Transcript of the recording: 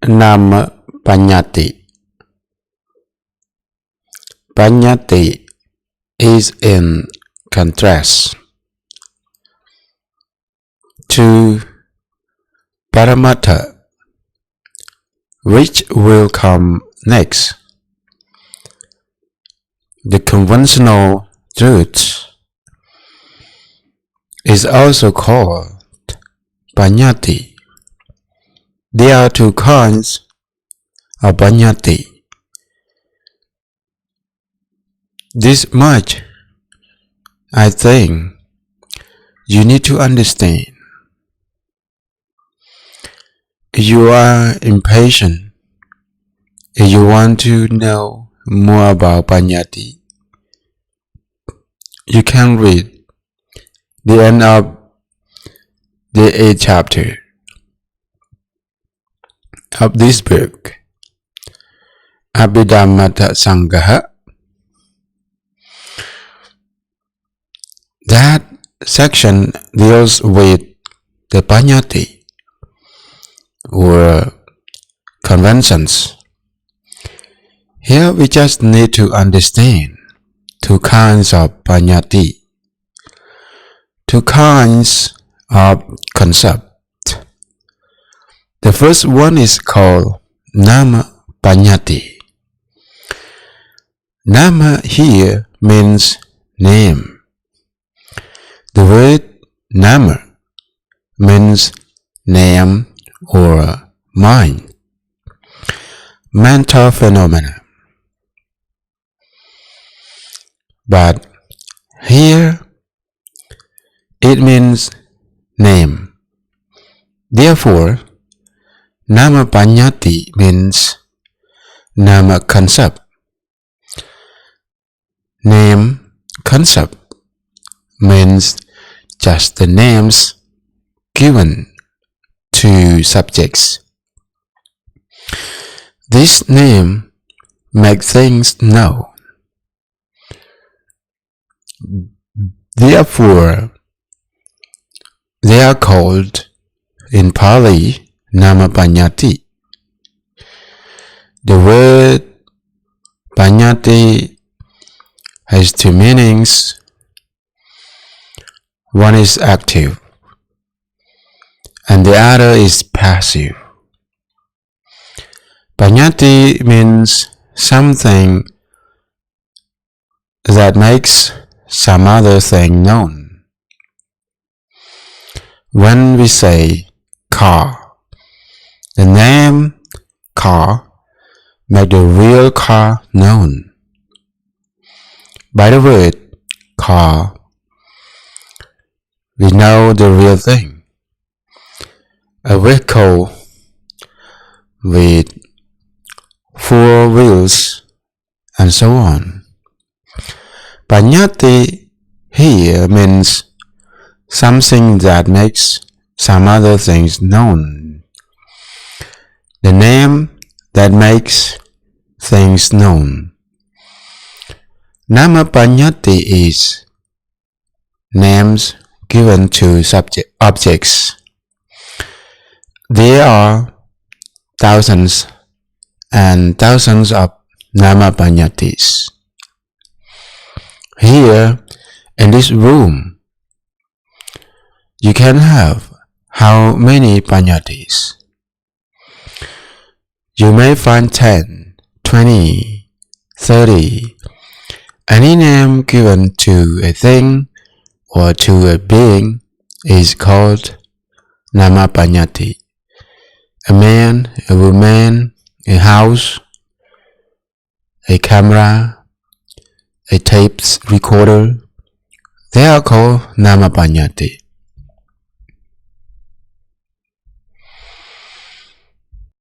Nama Pannatti. Pannatti is in contrast to Paramattha, which will come next. The conventional truth is also called Pannatti. There are two kinds of Pannatti. This much, I think, you need to understand. If you are impatient, if you want to know more about Pannatti, you can read the end of the 8th chapter of this book, Abhidhamma Talk. That section deals with the Pannatti, or conventions. Here we just need to understand two kinds of Pannatti, two kinds of concept. The first one is called Nama Pannatti. Nama here means name. The word Nama means name or mind, mental phenomena. But here it means name. Therefore, Nama Pannatti means Nama concept. Name concept means just the names given to subjects. This name makes things known. Therefore, they are called in Pali Nama Pannatti. The word Pannatti has two meanings. One is active and the other is passive. Pannatti means something that makes some other thing known. When we say car, the name car makes the real car known. By the word car, we know the real thing. A vehicle with 4 wheels and so on. Pannatti here means something that makes some other things known. The name that makes things known. Nama Pannatti is names given to objects. There are thousands and thousands of Nama Pannattis. Here, in this room, you can have how many Pannattis? You may find 10, 20, 30. Any name given to a thing or to a being is called Nama Pannatti. A man, a woman, a house, a camera, a tape recorder, they are called Nama Pannatti.